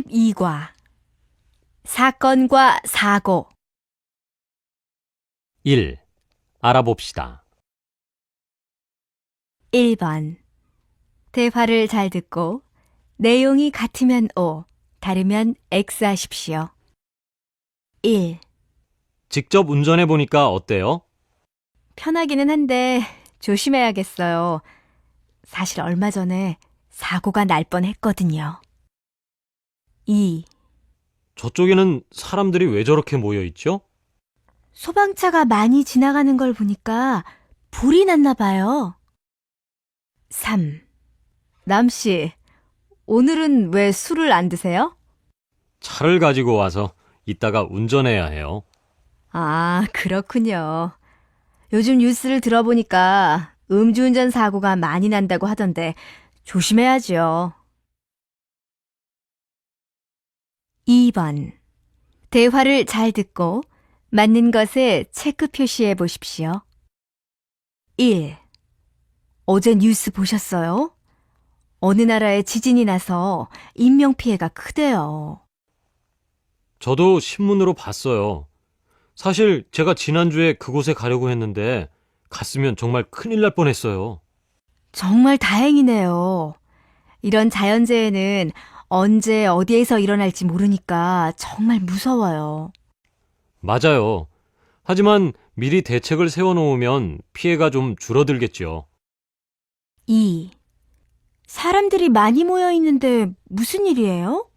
32과 사건과 사고 1. 알아봅시다. 1번 대화를 잘 듣고 내용이 같으면 O, 다르면 X 하십시오. 1. 직접 운전해 보니까 어때요? 편하기는 한데 조심해야겠어요. 사실 얼마 전에 사고가 날 뻔했거든요. 2. 저쪽에는 사람들이 왜 저렇게 모여 있죠? 소방차가 많이 지나가는 걸 보니까 불이 났나 봐요. 3. 남씨, 오늘은 왜 술을 안 드세요? 차를 가지고 와서 이따가 운전해야 해요. 아, 그렇군요. 요즘 뉴스를 들어보니까 음주운전 사고가 많이 난다고 하던데 조심해야죠. 2번. 대화를 잘 듣고 맞는 것에 체크 표시해 보십시오. 1. 어제 뉴스 보셨어요? 어느 나라에 지진이 나서 인명피해가 크대요. 저도 신문으로 봤어요. 사실 제가 지난주에 그곳에 가려고 했는데 갔으면 정말 큰일 날 뻔했어요. 정말 다행이네요. 이런 자연재해는 언제 어디에서 일어날지 모르니까 정말 무서워요. 맞아요. 하지만 미리 대책을 세워놓으면 피해가 좀 줄어들겠죠. 2. 사람들이 많이 모여 있는데 무슨 일이에요?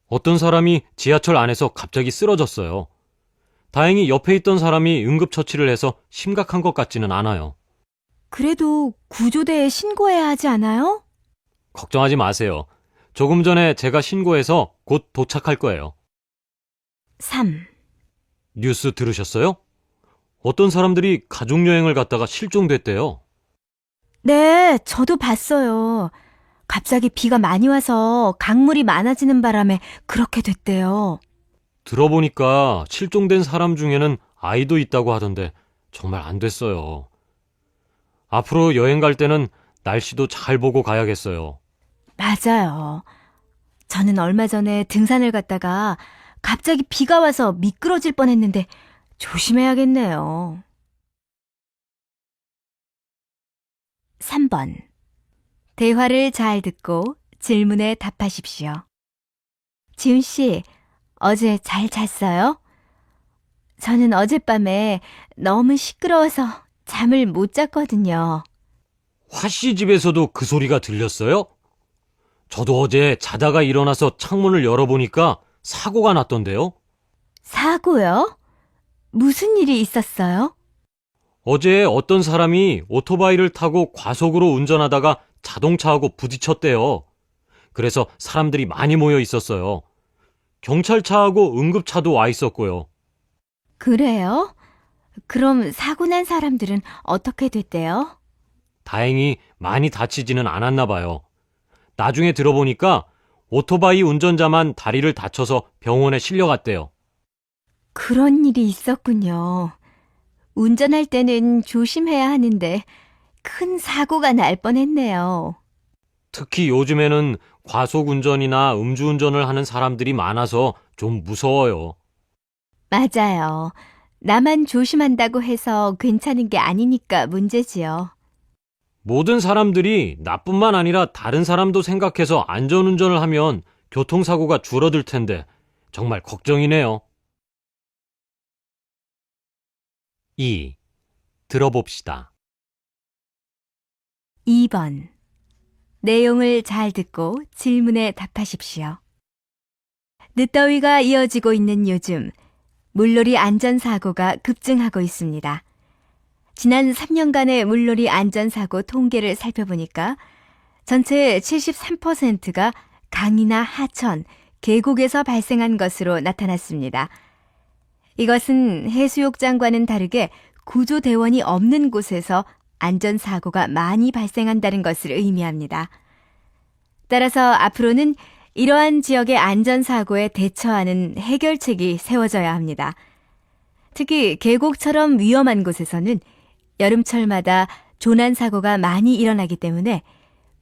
어떤 사람이 지하철 안에서 갑자기 쓰러졌어요. 다행히 옆에 있던 사람이 응급처치를 해서 심각한 것 같지는 않아요. 그래도 구조대에 신고해야 하지 않아요? 걱정하지 마세요. 조금 전에 제가 신고해서 곧 도착할 거예요. 3. 뉴스 들으셨어요? 어떤 사람들이 가족여행을 갔다가 실종됐대요. 네, 저도 봤어요. 갑자기 비가 많이 와서 강물이 많아지는 바람에 그렇게 됐대요. 들어보니까 실종된 사람 중에는 아이도 있다고 하던데 정말 안 됐어요. 앞으로 여행 갈 때는 날씨도 잘 보고 가야겠어요. 맞아요. 저는 얼마 전에 등산을 갔다가 갑자기 비가 와서 미끄러질 뻔했는데 조심해야겠네요. 3번. 대화를 잘 듣고 질문에 답하십시오. 지훈 씨, 어제 잘 잤어요? 저는 어젯밤에 너무 시끄러워서 잠을 못 잤거든요. 화씨 집에서도 그 소리가 들렸어요? 저도 어제 자다가 일어나서 창문을 열어보니까 사고가 났던데요. 사고요? 무슨 일이 있었어요? 어제 어떤 사람이 오토바이를 타고 과속으로 운전하다가 자동차하고 부딪혔대요. 그래서 사람들이 많이 모여 있었어요. 경찰차하고 응급차도 와 있었고요. 그래요? 그럼 사고 난 사람들은 어떻게 됐대요? 다행히 많이 다치지는 않았나 봐요. 나중에 들어보니까 오토바이 운전자만 다리를 다쳐서 병원에 실려갔대요. 그런 일이 있었군요. 운전할 때는 조심해야 하는데 큰 사고가 날 뻔했네요. 특히 요즘에는 과속운전이나 음주운전을 하는 사람들이 많아서 좀 무서워요. 맞아요. 나만 조심한다고 해서 괜찮은 게 아니니까 문제지요. 모든 사람들이 나뿐만 아니라 다른 사람도 생각해서 안전운전을 하면 교통사고가 줄어들 텐데 정말 걱정이네요. 2. 들어봅시다. 2번. 내용을 잘 듣고 질문에 답하십시오. 늦더위가 이어지고 있는 요즘 물놀이 안전사고가 급증하고 있습니다. 지난 3년간의 물놀이 안전사고 통계를 살펴보니까 전체 73%가 강이나 하천, 계곡에서 발생한 것으로 나타났습니다. 이것은 해수욕장과는 다르게 구조대원이 없는 곳에서 안전사고가 많이 발생한다는 것을 의미합니다. 따라서 앞으로는 이러한 지역의 안전사고에 대처하는 해결책이 세워져야 합니다. 특히 계곡처럼 위험한 곳에서는 여름철마다 조난사고가 많이 일어나기 때문에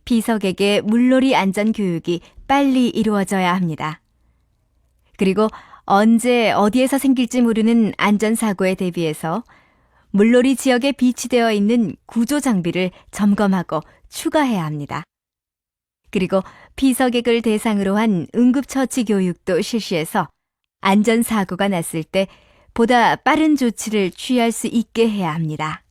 비석에게 물놀이 안전교육이 빨리 이루어져야 합니다. 그리고 언제 어디에서 생길지 모르는 안전사고에 대비해서 물놀이 지역에 비치되어 있는 구조 장비를 점검하고 추가해야 합니다. 그리고 피서객을 대상으로 한 응급처치 교육도 실시해서 안전사고가 났을 때 보다 빠른 조치를 취할 수 있게 해야 합니다.